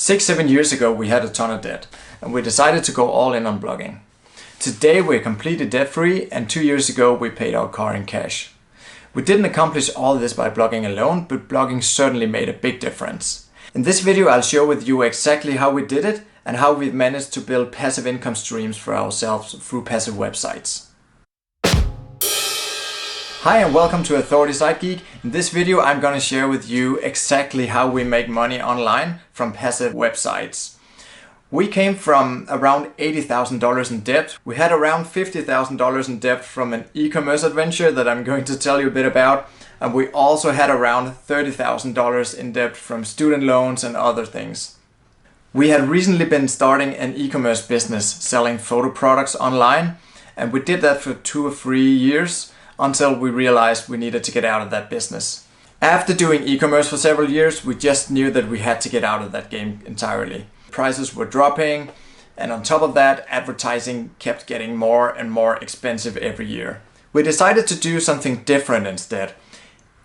6-7 years ago we had a ton of debt and we decided to go all in on blogging. Today we're completely debt-free and 2 years ago we paid our car in cash. We didn't accomplish all this by blogging alone, but blogging certainly made a big difference. In this video I'll share with you exactly how we did it and how we've managed to build passive income streams for ourselves through passive websites. Hi and welcome to Authority Site Geek. In this video I'm going to share with you exactly how we make money online from passive websites. We came from around $80,000 in debt. We had around $50,000 in debt from an e-commerce adventure that I'm going to tell you a bit about. And we also had around $30,000 in debt from student loans and other things. We had recently been starting an e-commerce business selling photo products online, and we did that for 2 or 3 years until we realized we needed to get out of that business. After doing e-commerce for several years, we just knew that we had to get out of that game entirely. Prices were dropping, and on top of that, advertising kept getting more and more expensive every year. We decided to do something different instead.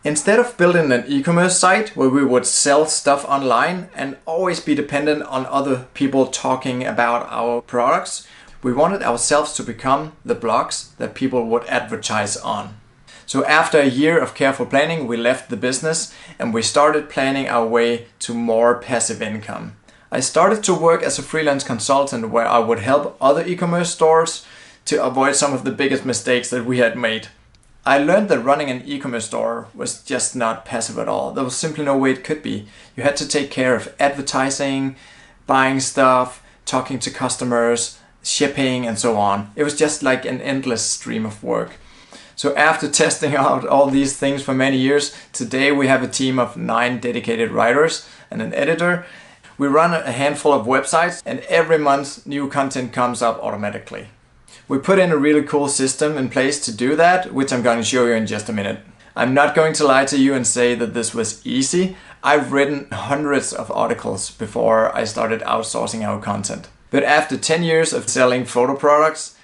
Instead of building an e-commerce site where we would sell stuff online and always be dependent on other people talking about our products, we wanted ourselves to become the blogs that people would advertise on. So after a year of careful planning, we left the business and we started planning our way to more passive income. I started to work as a freelance consultant where I would help other e-commerce stores to avoid some of the biggest mistakes that we had made. I learned that running an e-commerce store was just not passive at all. There was simply no way it could be. You had to take care of advertising, buying stuff, talking to customers, shipping and so on. It was just like an endless stream of work. So after testing out all these things for many years, today we have a team of 9 dedicated writers and an editor. We run a handful of websites and every month new content comes up automatically. We put in a really cool system in place to do that, which I'm going to show you in just a minute. I'm not going to lie to you and say that this was easy. I've written hundreds of articles before I started outsourcing our content. But after 10 years of selling photo products,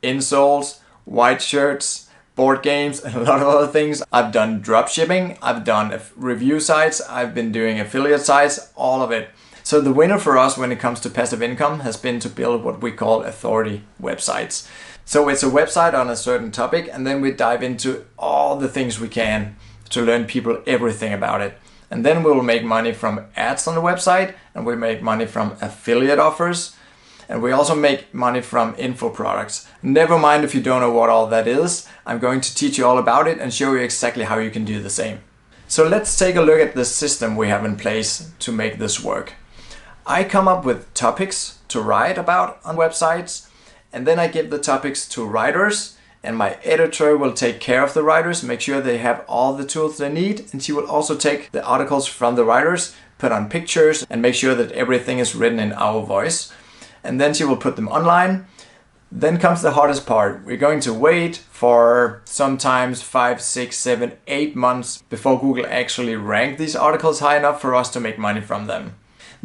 insoles, white shirts, board games, and a lot of other things, I've done dropshipping, I've done review sites, I've been doing affiliate sites, all of it. So the winner for us when it comes to passive income has been to build what we call authority websites. So it's a website on a certain topic and then we dive into all the things we can to learn people everything about it. And then we will make money from ads on the website and we make money from affiliate offers. And we also make money from info products. Never mind if you don't know what all that is. I'm going to teach you all about it and show you exactly how you can do the same. So let's take a look at the system we have in place to make this work. I come up with topics to write about on websites, and then I give the topics to writers, and my editor will take care of the writers, make sure they have all the tools they need, and she will also take the articles from the writers, put on pictures, and make sure that everything is written in our voice. And then she will put them online. Then comes the hardest part. We're going to wait for sometimes 5, 6, 7, 8 months before Google actually rank these articles high enough for us to make money from them.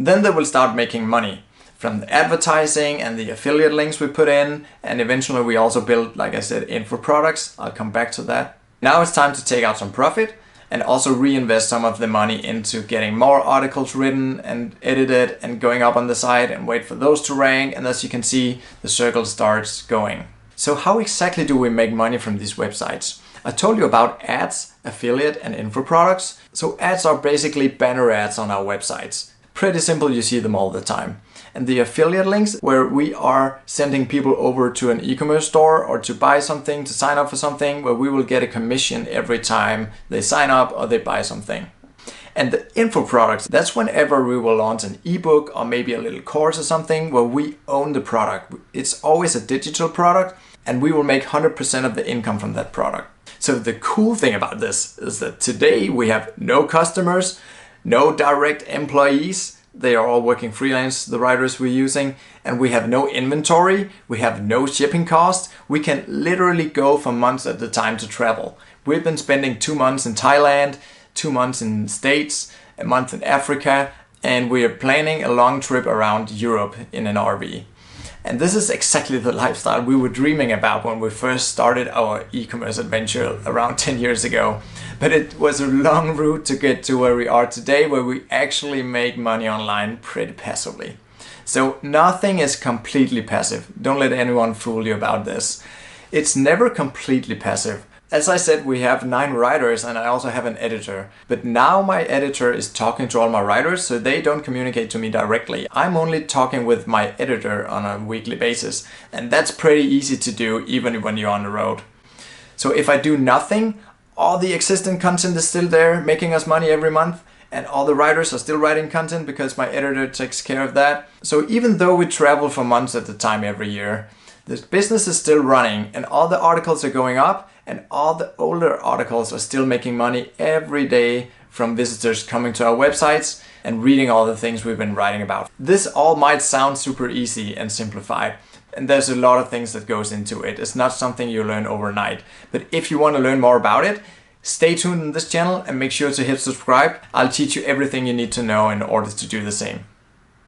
Then they will start making money from the advertising and the affiliate links we put in, and eventually we also build, like I said, info products. I'll come back to that. Now it's time to take out some profit and also reinvest some of the money into getting more articles written and edited and going up on the site and wait for those to rank, and as you can see, the circle starts going. So how exactly do we make money from these websites? I told you about ads, affiliate and info products. So ads are basically banner ads on our websites. Pretty simple, you see them all the time. And the affiliate links, where we are sending people over to an e-commerce store or to buy something, to sign up for something, where we will get a commission every time they sign up or they buy something. And the info products, that's whenever we will launch an ebook or maybe a little course or something where we own the product. It's always a digital product and we will make 100% of the income from that product. So the cool thing about this is that today we have no customers, no direct employees. They are all working freelance, the writers we're using, and we have no inventory, we have no shipping cost. We can literally go for months at a time to travel. We've been spending 2 months in Thailand, 2 months in the States, a month in Africa, and we are planning a long trip around Europe in an RV. And this is exactly the lifestyle we were dreaming about when we first started our e-commerce adventure around 10 years ago. But it was a long route to get to where we are today, where we actually make money online pretty passively. So nothing is completely passive. Don't let anyone fool you about this. It's never completely passive. As I said, we have 9 writers and I also have an editor. But now my editor is talking to all my writers, so they don't communicate to me directly. I'm only talking with my editor on a weekly basis. And that's pretty easy to do even when you're on the road. So if I do nothing, all the existing content is still there, making us money every month. And all the writers are still writing content because my editor takes care of that. So even though we travel for months at a time every year, the business is still running and all the articles are going up and all the older articles are still making money every day from visitors coming to our websites and reading all the things we've been writing about. This all might sound super easy and simplified, and there's a lot of things that goes into it. It's not something you learn overnight. But if you want to learn more about it, stay tuned on this channel and make sure to hit subscribe. I'll teach you everything you need to know in order to do the same.